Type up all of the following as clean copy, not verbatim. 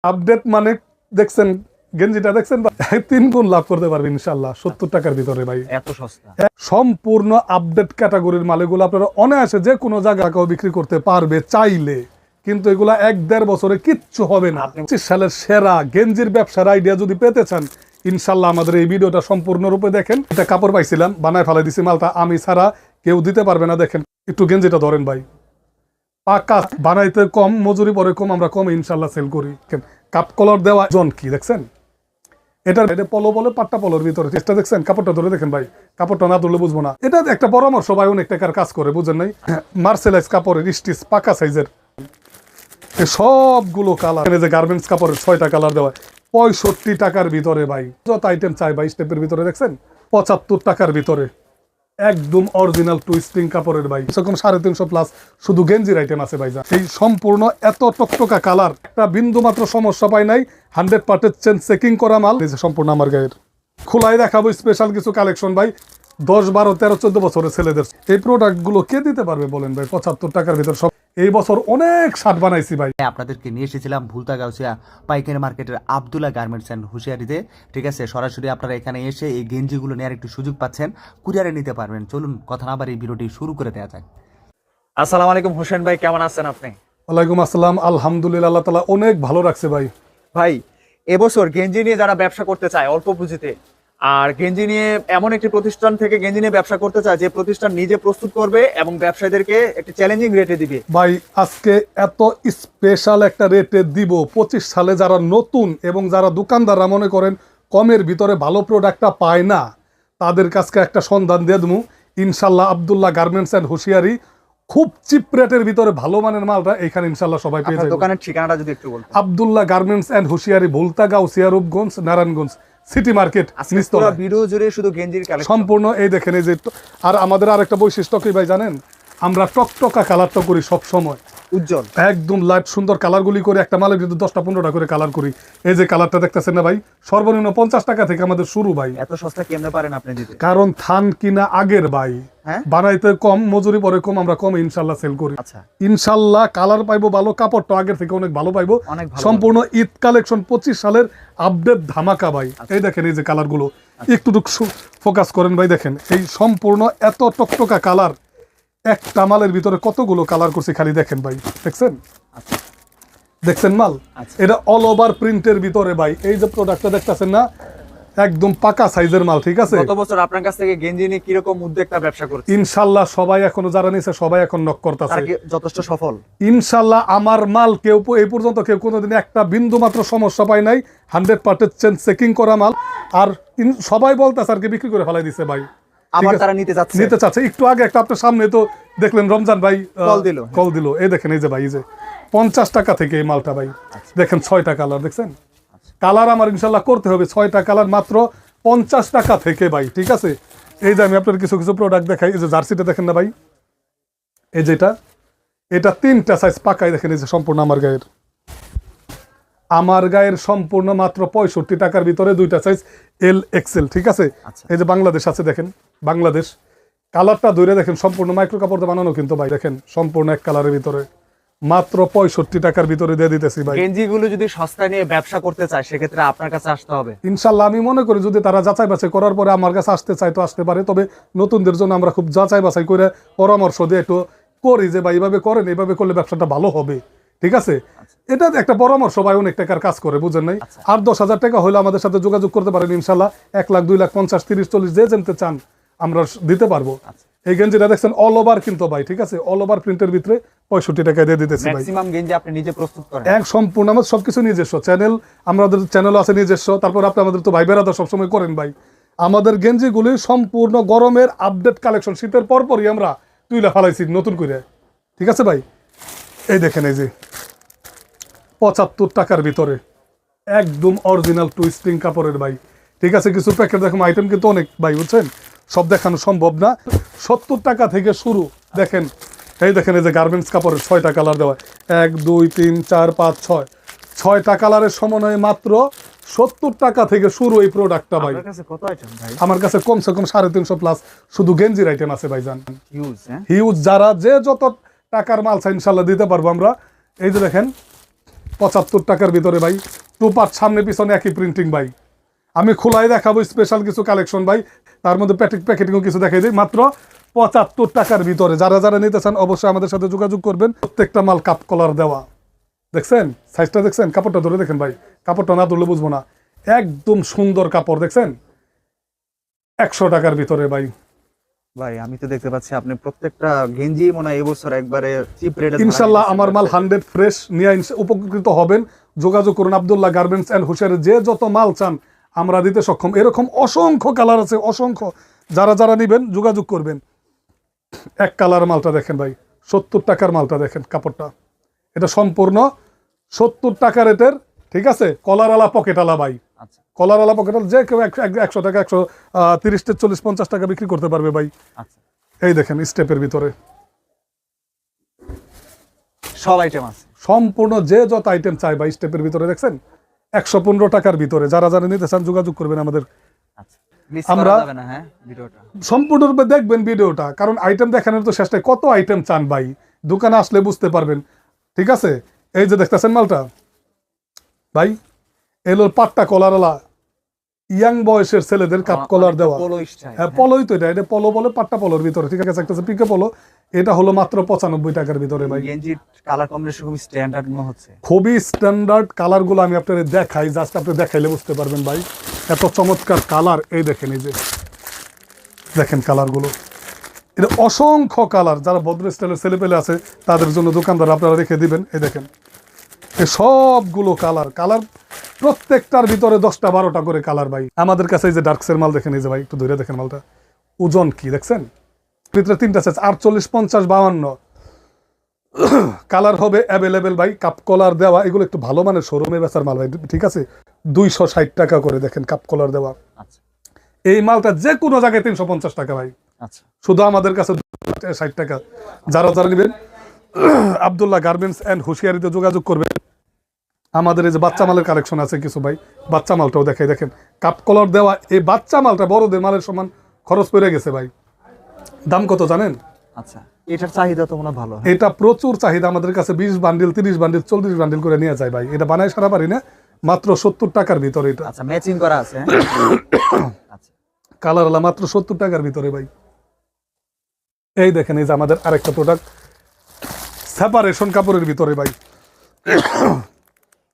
Update মানে দেখছেন গেঞ্জিটা দেখছেন 3 গুণ লাভ করতে পারবেন ইনশাআল্লাহ 70 টাকার ভিতরে ভাই। এত সস্তা সম্পূর্ণ আপডেট ক্যাটাগরির মালগুলো আপনারা অনায়াসে যে কোনো জায়গায় বিক্রি করতে পারবে চাইলে, কিন্তু এগুলা 1-1.5 বছরে কিচ্ছু হবে না। 25 সালের সেরা গেঞ্জির ব্যবসার আইডিয়া যদি পেতে চান ইনশাআল্লাহ আমাদের এই ভিডিওটা সম্পূর্ণরূপে দেখেন। এটা কাপড় পাইছিলাম, বানায় ফেলাই দিছি, মালটা আমি ছাড়া কেউ দিতে পারবে না। দেখেন একটু গেঞ্জিটা ধরেন ভাই, পাকা বানাইতে কম, মজুরি পরে কম, আমরা কম ইনশাআল্লাহ সেল করি। কাপ কলার দেওয়া জন কি দেখছেন, এটা পলো বলে, পাট্টা পলোর ভিতরে চেষ্টা দেখছেন, কাপড়টা ধরে দেখেন ভাই, কাপড়টা না ধরলে বুঝবো না। এটা একটা পরামর্শ ভাই, অনেক টাকার কাজ করে, বুঝেন নাই? মার্সেলাইজ কাপড়ের স্টিচ পাকা সাইজের সবগুলো কালার, যে গার্মেন্টস কাপড়ের 6টা কালার দেওয়া 65 টাকার ভিতরে ভাই। যত আইটেম চাই ভাই স্টেপের ভিতরে দেখছেন 75 টাকার ভিতরে একদম অরিজিনাল টুইস্টিং কাপড়ের ভাই, সেরকম 350 প্লাস শুধু গেঞ্জির আইটেম আছে ভাই। এই সম্পূর্ণ এত টকটকা কালার, একটা বিন্দু মাত্র সমস্যা পাই নাই, 100% চেকিং করা মাল। সম্পূর্ণ আমার গায়ের খোলাই দেখাবো স্পেশাল কিছু কালেকশন ভাই, 10, 12, 13, 14 বছরের ছেলেদের। এই প্রোডাক্ট গুলো কে দিতে পারবে বলেন ভাই 75 টাকার ভিতর? সব এই বছর অনেক শার্ট বানাইছি ভাই। আপনাদেরকে নিয়ে এসেছিলাম ভুলতা গাউসিয়া পাইকারি মার্কেটের আব্দুল্লাহ গার্মেন্টস অ্যান্ড হুঁশিয়ারিতে। ঠিক আছে, সরাসরি আপনারা এখানে এসে এই গেঞ্জিগুলো নেওয়ার একটু সুযোগ পাচ্ছেন, কুরিয়ারে নিতে পারবেন। চলুন কথা না বাড়িয়ে ভিডিওটি শুরু করে দেওয়া যাক। আসসালামু আলাইকুম হোসেন ভাই, কেমন আছেন আপনি? ওয়ালাইকুম আসসালাম, আলহামদুলিল্লাহ, আল্লাহ তাআলা অনেক ভালো রাখছে ভাই। ভাই এবছর গেঞ্জি নিয়ে যারা ব্যবসা করতে চায় অল্প পুঁজিতে, আর গেঞ্জি নিয়ে এমন একটি প্রতিষ্ঠান থেকে গেঞ্জি নিয়ে ব্যবসা করতে চায় যে প্রতিষ্ঠান নিজে প্রস্তুত করবে এবং ব্যবসায়ীদেরকে একটি চ্যালেঞ্জিং রেটে দিবে ভাই, আজকে এত স্পেশাল একটা রেটে দিব। 25 সালে যারা নতুন এবং যারা দোকানদাররা মনে করেন কমের ভিতরে ভালো প্রোডাক্টটা পায় না, তাদের কাছে একটা সন্ধান দিয়ে দেবো ইনশাল্লাহ। আব্দুল্লাহ গার্মেন্টস অ্যান্ড হুঁশিয়ারি খুব চিপ রেটের ভিতরে ভালো মানের মালটা এখানে ইনশাল্লাহ সবাই পেয়ে যাবে। দোকানের ঠিকানাটা যদি একটু বলতেন। আব্দুল্লাহ গার্মেন্টস অ্যান্ড হুঁশিয়ারি, ভুলতা গাউসিয়া, রূপগঞ্জ, নারায়ণগঞ্জ সিটি মার্কেট নিচতলা। ভিডিও জুড়ে শুধু গেঞ্জির কালেকশন সম্পূর্ণ এই দেখেন। এই যে আর আমাদের আরেকটা বৈশিষ্ট্য কি ভাই জানেন, আমরা টকটকা কালারটা করি সব সময়, উজ্জ্বল একদম লাইট সুন্দর কালারগুলি করে। একটা মালের কিন্তু 10টা-15টা করে কালার করি। এই যে কালারটা দেখতেছেন না ভাই, সর্বনিম্ন 50 টাকা থেকে আমাদের শুরু ভাই। এত সস্তা কেমনে পারেন আপনি দিতে? কারণ থান কিনা আগের ভাই, বানাইতে কম, মজুরি পরে কম, আমরা কম ইনশাল্লাহ সেল করি। ইনশাল্লাহ কালার পাইবো ভালো, কাপড়টা আগের থেকে অনেক ভালো পাইবো। সম্পূর্ণ ঈদ কালেকশন 25 সালের আপডেট ধামাকা ভাই। এই দেখেন এই যে কালারগুলো, একটু ফোকাস করেন ভাই, দেখেন এই সম্পূর্ণ এত টকটকা কালার। একটা মালের ভিতরে কতগুলো কালার করছি খালি দেখেন ভাই, দেখছেন? দেখছেন মাল, এটা অল ওভার প্রিন্টের ভিতরে ভাই। এই যে প্রোডাক্টটা দেখতেছেন না, একদম পাকা সাইজের মাল। ঠিক আছে, গত বছর আপনার কাছ থেকে গেঞ্জি নিয়ে কি রকম উদ্যোগটা ব্যবসা করছে? ইনশাআল্লাহ সবাই এখনো যারা নিছে সবাই এখন নক করতেছে, যথেষ্ট সফল ইনশাআল্লাহ। আমার মাল কেউ এই পর্যন্ত কেউ কোনোদিন একটা বিন্দু মাত্র সমস্যা পায় নাই, 100% চেকিং করা মাল। আর সবাই বলতেছে আর কি বিক্রি করে ফেলাই দিছে ভাই, আবার তারা নিতে চাচ্ছে। একটু আগে একটা আপনার সামনে তো দেখলেন, রমজান ভাই কল দিল। এই দেখেন এই যে ভাই, এই যে 50 টাকা থেকে এই মালটা ভাই। দেখেন 6টা কালার দেখছেন, কালার আমার ইনশাল্লাহ করতে হবে 6টা কালার মাত্র 50 টাকা থেকে ভাই। ঠিক আছে, এই যে আমি আপনার কিছু কিছু প্রোডাক্ট দেখাই। এই যে জার্সিটা দেখেন না ভাই, এই যে এটা 3টা সাইজ পাকাই দেখেন। এই যে সম্পূর্ণ আমার গায়ের সম্পূর্ণ মাত্র 65 টাকার ভিতরে 2টা সাইজ LXL। ঠিক আছে, এই যে বাংলাদেশ আছে দেখেন, বাংলাদেশ কালারটা ধরে দেখেন, সম্পূর্ণ মাইক্রো কাপড় বানানো কিন্তু ভাই। দেখেন সম্পূর্ণ এক কালারের ভিতরে মাত্র 65 টাকার ভিতরে দিয়ে দিতেছি ভাই। গেঞ্জিগুলো যদি সস্তা নিয়ে ব্যবসা করতে চায় সেক্ষেত্রে আপনার কাছে আসতে হবে ইনশাল্লাহ। আমি মনে করি যদি তারা যাচাই বাছাই করার পরে আমার কাছে আসতে চায় তো আসতে পারে, তবে নতুনদের জন্য আমরা খুব যাচাই বাছাই করে পরামর্শ দিয়ে একটু করি যে ভাই এইভাবে করেন, এইভাবে করলে ব্যবসাটা ভালো হবে। ঠিক আছে, এটা একটা পরামর্শ ভাই, অনেক টাকার কাজ করে, বুঝেন নাই? আর 10,000 টাকা হলে আমাদের সাথে যোগাযোগ করতে পারেন ইনশাল্লাহ। 1 লাখ, 2 লাখ, 50, 30, 40 যে জানতে চান আমরা দিতে পারবো। এই গেঞ্জিটা দেখছেন অল ওভার কিন্তু ভাই। ঠিক আছে, অল ওভার প্রিন্টের ভিতরে 65 টাকা দিয়ে দিতেছি ভাই। ম্যাক্সিমাম গেঞ্জি আপনি নিজে প্রস্তুত করেন? সম্পূর্ণ আমার সবকিছু নিজস্ব চ্যানেল, আমাদের চ্যানেল আছে নিজস্ব। তারপর আপনি আমাদের তো ভাই বেড়াদা সবসময় করেন ভাই। আমাদের গেঞ্জিগুলি সম্পূর্ণ গরমের আপডেট কালেকশন, শীতের পরপরই আমরা তুইলা ফালাইছি নতুন করে। ঠিক আছে ভাই, এই দেখেন এই যে 75 টাকার ভিতরে একদম অরিজিনাল টুইস্টিং কাপড়ের ভাই। ঠিক আছে, কিছু প্যাকেট দেখুন আইটেম কিন্তু অনেক ভাই, বুঝছেন? সব দেখানো সম্ভব না। 70 টাকা থেকে শুরু। দেখেন এই দেখেন এই যে গার্মেন্টস কাপড়ের 6টা কালার দেওয়া, 1, 2, 3, 4, 5, 6 6টা কালারের সমন্বয়ে মাত্র 70 টাকা থেকে শুরু এই প্রোডাক্টটা ভাই। আমার কাছে কমসে কম 350 প্লাস শুধু গেঞ্জির আইটেম আছে ভাই। জান হিউজ, যারা যে যত টাকার মাল চাই ইনশাল্লাহ দিতে পারবো আমরা। এই যে দেখেন 75 টাকার ভিতরে ভাই। টুপার সামনে পিছনে একই প্রিন্টিং ভাই। আমি খোলাই দেখাবো স্পেশাল কিছু কালেকশন ভাই, তার মধ্যে প্যাকেটিংও কিছু দেখাই দিই। মাত্র 75 টাকার ভিতরে যারা যারা নিতে চান অবশ্যই আমাদের সাথে যোগাযোগ করবেন। প্রত্যেকটা মাল কাপ কলার দেওয়া, দেখছেন সাইজটা, দেখছেন কাপড়টা ধরে দেখেন ভাই, কাপড়টা না ধরলে বুঝবো না, একদম সুন্দর কাপড় দেখছেন। 100 টাকার ভিতরে ভাই। ভাই আমি তো দেখতে পাচ্ছি আপনি প্রত্যেকটা গেঞ্জি মনে হয় এবছর একবারে চিপ রেটে ইনশাল্লাহ আমার মাল 100 ফ্রেশ নিয়ে উপকৃত হবেন। যোগাযোগ করুন আব্দুল্লাহ গার্মেন্টস অ্যান্ড হুশিয়ারি, যে যত মাল চান আমরা দিতে সক্ষম। এরকম অসংখ্য কালার আছে, অসংখ্য। যারা যারা নিবেন যোগাযোগ করবেন। এক কালার মালটা দেখেন ভাই, 70 টাকার মালটা দেখেন, কাপড়টা এটা সম্পূর্ণ 70 টাকা রেটের, ঠিক আছে। কলারওয়ালা পকেটওয়ালা ভাই, আচ্ছা কলারওয়ালা পকেটওয়ালা, যে কেউ 100 টাকা 130 40 50 টাকা বিক্রি করতে পারবে ভাই। আচ্ছা এই দেখেন স্টেপের ভিতরে সব আইটেম আছে। সম্পূর্ণ যে যত আইটেম চাই ভাই স্টেপের ভিতরে দেখছেন। 115 টাকার ভিতরে যারা যারা নিতে চান যোগাযোগ করবেন আমাদের। আচ্ছা মিস আমরা- করা যাবে না হ্যাঁ ভিডিওটা। সম্পূর্ণরূপে দেখবেন ভিডিওটা, কারণ আইটেম দেখানোর তো শেষ নাই। কত আইটেম চান ভাই, দোকানে আসলে বুঝতে পারবেন, ঠিক আছে। এই যে দেখতেছেন মালটা ভাই, এলো পাট্টা কলারওয়ালা ইয়াং বয়সের ছেলেদের কাপ কলার দেওয়া। Polo style. হ্যাঁ পলোই তো এটা পলো বলে, পাট্টা পলোর ভিতরে, ঠিক আছে। একটা পিকে পলো, এটা হলো মাত্র 95 টাকার ভিতরে ভাই। গেঞ্জির কালার কম্বিনেশন খুব স্ট্যান্ডার্ড মনে হচ্ছে। খুবই স্ট্যান্ডার্ড কালার গুলো আমি আপনাদের দেখাই, জাস্ট আপনি দেখাইলে বুঝতে পারবেন ভাই। এত চমৎকার কালার, এই দেখেন, এই যে দেখেন কালার গুলো, এটা অসংখ্য কালার। যারা ভদ্র স্টাইলের ছেলে পেলে আছে তাদের জন্য দোকানদার আপনারা রেখে দিবেন। এই দেখেন এই সবগুলো কালার প্রত্যেকটার ভিতরে 10টা 12টা করে কালার ভাই। আমাদের কাছে এই যে ডার্কসের মাল দেখেন, এই যে ভাই একটু ধরে দেখেন মালটা, ওজন কি দেখছেন, ভিতরে 3টা সাইজ 48 50 52 কালার হবে অ্যাভেলেবেল ভাই। কাপ কলার দেওয়া, এগুলো একটু ভালো মানের শোরুমে বেচার মাল ভাই, ঠিক আছে। 260 টাকা করে দেখেন কাপ কলার দেওয়া। আচ্ছা এই মালটা যে কোনো জায়গায় 350 টাকা ভাই, আচ্ছা শুধু আমাদের কাছে 60 টাকা। যারা যারা নেবেন আব্দুল্লাহ গার্মেন্টস অ্যান্ড হুশিয়ারিতে যোগাযোগ করবেন। আমাদের এই যে বাচ্চা মালের কালেকশন আছে কিছু ভাই, বাচ্চা মালটাও দেখাই দেখেন। কাপ কলার দেওয়া এই বাচ্চা মালটা বড়দের মালের সমান খরচ পড়ে গেছে ভাই। দাম কত জানেন? আচ্ছা এটার চাহিদা তো মনে হয় ভালো। এটা প্রচুর চাহিদা, আমাদের কাছে 20 বান্ডিল 30 বান্ডিল 40 বান্ডিল করে নিয়ে যায় ভাই। এটা বানায় সারা পারি না, মাত্র 70 টাকার ভিতরে। এটা আচ্ছা ম্যাচিং করা আছে আচ্ছা কালার আলা মাত্র 70 টাকার ভিতরে ভাই। এই দেখেন এই যে আমাদের আরেকটা প্রোডাক্ট সেপারেশন কাপড়ের ভিতরে ভাই,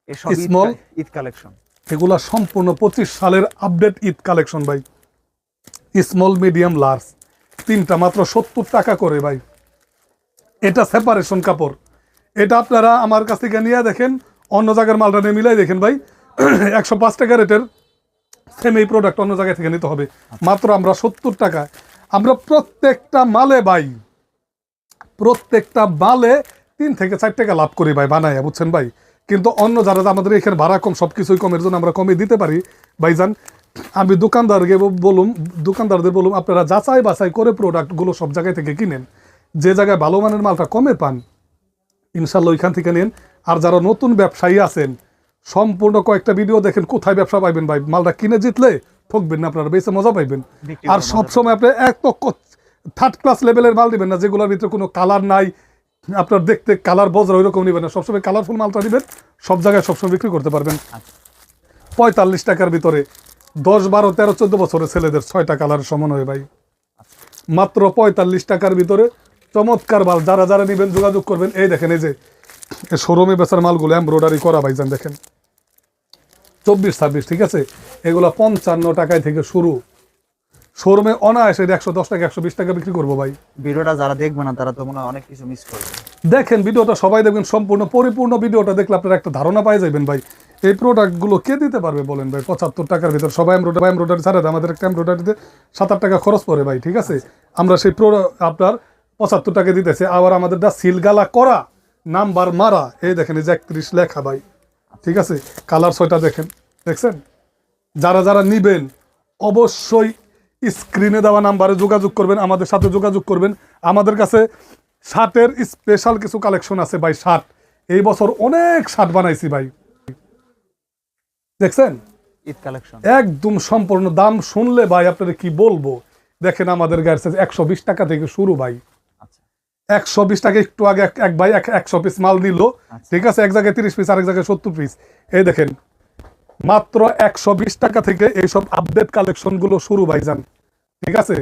এসব Small। ঈদ কালেকশন। এগুলা সম্পূর্ণ 25 সালের আপডেট ঈদ কালেকশন ভাই। স্মল মিডিয়াম লার্জ 3টা মাত্র 70 টাকা করে ভাই। এটা সেপারেশন কাপড়, এটা আপনারা আমার কাছ থেকে নিয়ে দেখেন, অন্য জায়গার মালটা নিয়ে মিলাই দেখেন ভাই। 105 টাকা রেটের সেম এই প্রোডাক্ট অন্য জায়গা থেকে নিতে হবে, মাত্র আমরা 70 টাকায়। আমরা প্রত্যেকটা মালে ভাই, প্রত্যেকটা মালে 3 থেকে 4 টাকা লাভ করি ভাই বানায়, বুঝছেন ভাই। কিন্তু অন্য যারা আমাদের এখানে ভাড়া কম, সবকিছুই কমের জন্য আমরা কমে দিতে পারি ভাইজান। আমি দোকানদারদের বলুন আপনারা যাচাই বাছাই করে প্রোডাক্টগুলো সব জায়গায় থেকে কিনেন। যে জায়গায় ভালো মানের মালটা কমে পান ইনশাল্লাহ ওইখান থেকে নেন। আর যারা নতুন ব্যবসায়ী আছেন সম্পূর্ণ কয়েকটা ভিডিও দেখেন, কোথায় ব্যবসা পাইবেন ভাই। মালটা কিনে জিতলে ঠকবেন না, আপনারা বেশি মজা পাইবেন। আর সবসময় আপনি এক থার্ড ক্লাস লেভেলের মাল দিবেন না, যেগুলোর ভিতরে কোনো কালার নাই, আপনার দেখতে কালার বজরা ওইরকম নেবেন না। সবসময় কালারফুল মালটা নেবেন, সব জায়গায় সবসময় বিক্রি করতে পারবেন। 45 টাকার ভিতরে 10 12 13 14 বছরের ছেলেদের 6টা কালারের সমন্বয় ভাই, মাত্র 45 টাকার ভিতরে চমৎকার মাল। যারা যারা নেবেন যোগাযোগ করবেন। এই দেখেন এই যে শোরুমে বেচার মালগুলো এমব্রয়ডারি করা ভাইজান, দেখেন 24 26, ঠিক আছে। এগুলো 55 টাকায় থেকে শুরু, শোরুমে অনায়াসে 110 টাকা 120 টাকা বিক্রি করবো ভাই। ভিডিওটা যারা দেখবে না তারা তো মনে হয় অনেক কিছু মিস করবে। দেখেন ভিডিওটা সবাই দেখবেন, সম্পূর্ণ পরিপূর্ণ ভিডিওটা দেখলে আপনারা একটা ধারণা পাই যাবেন ভাই। এই প্রোডাক্টগুলো কে দিতে পারবে বলেন ভাই 75 টাকার ভিতর? সবাই এমব্রয়ডারি ছাড়া দেয়, আমাদের একটা এমব্রয়ডারিতে 7-8 টাকা খরচ পড়ে ভাই, ঠিক আছে। আমরা সেই আপনার 75 টাকা দিতেছে। আবার আমাদেরটা সিলগালা করা, নাম্বার মারা, এই দেখেন এই যে 31 লেখা ভাই, ঠিক আছে। কালার 6টা দেখেন, দেখছেন। যারা যারা নিবেন অবশ্যই স্ক্রিনে দেওয়া নাম্বারে যোগাযোগ করবেন, আমাদের সাথে যোগাযোগ করবেন। আমাদের কাছে শার্টের স্পেশাল কিছু কালেকশন আছে ভাই। শার্ট এই বছর অনেক শার্ট বানাইছি ভাই, দেখছেন ঈদ কালেকশন একদম সম্পূর্ণ। দাম শুনলে ভাই আপনাদের কি বলবো। দেখেন আমাদের গায়ের সাইজ 120 টাকা থেকে শুরু ভাই, আচ্ছা 120 টাকা একটু আগে এক ভাই 100 পিস মাল নিল, ঠিক আছে, এক জায়গায় 30 পিস, আরেক জায়গায় 70 পিস। এই দেখেন মাত্র 120 টাকা থেকে এইসব আপডেট কালেকশন গুলো শুরু ভাইজান, ঠিক আছে।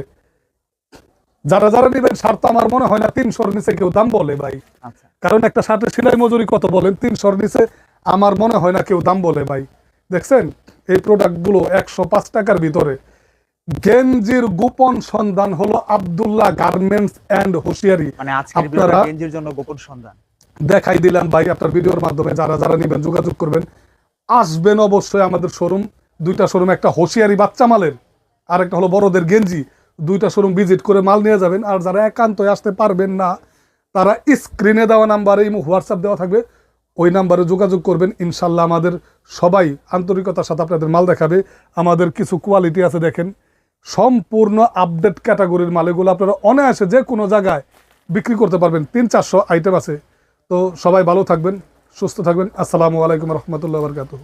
যারা যারা নেবেন শার্ট তো আমার মনে হয় না 300-র নিচে কেউ দাম বলে ভাই, আচ্ছা কারণ একটা শার্টের সেলাই মজুরি কত বলেন, 300-র নিচে আমার মনে হয় না কেউ দাম বলে ভাই। দেখছেন এই প্রোডাক্ট গুলো 105 টাকার ভিতরে। গেঞ্জির গোপন সন্ধান হলো আব্দুল্লাহ গার্মেন্টস এন্ড হুঁশিয়ারি। মানে আজকের ভিডিওটা আপনারা গেঞ্জির জন্য গোপন সন্ধান দেখাই দিলাম ভাই, আপনার ভিডিওর মাধ্যমে যারা যারা নেবেন যোগাযোগ করবেন, আসবেন অবশ্যই আমাদের শোরুম। দুইটা শোরুম, একটা হুঁশিয়ারি বাচ্চা মালের, আর একটা হলো বড়দের গেঞ্জি। দুইটা শোরুম ভিজিট করে মাল নিয়ে যাবেন। আর যারা একান্তই আসতে পারবেন না, তারা স্ক্রিনে দেওয়া নাম্বারে হোয়াটসঅ্যাপ দেওয়া থাকবে, ওই নাম্বারে যোগাযোগ করবেন। ইনশাল্লাহ আমাদের সবাই আন্তরিকতার সাথে আপনাদের মাল দেখাবে। আমাদের কিছু কোয়ালিটি আছে দেখেন, সম্পূর্ণ আপডেট ক্যাটাগরির মাল। এগুলো আপনারা অনায়াসে যে কোনো জায়গায় বিক্রি করতে পারবেন। 300-400 আইটেম আছে। তো সবাই ভালো থাকবেন, সুস্থ থাকবেন। আসসালামু আলাইকুম রহমতুল্লাহ বরকাতুহ।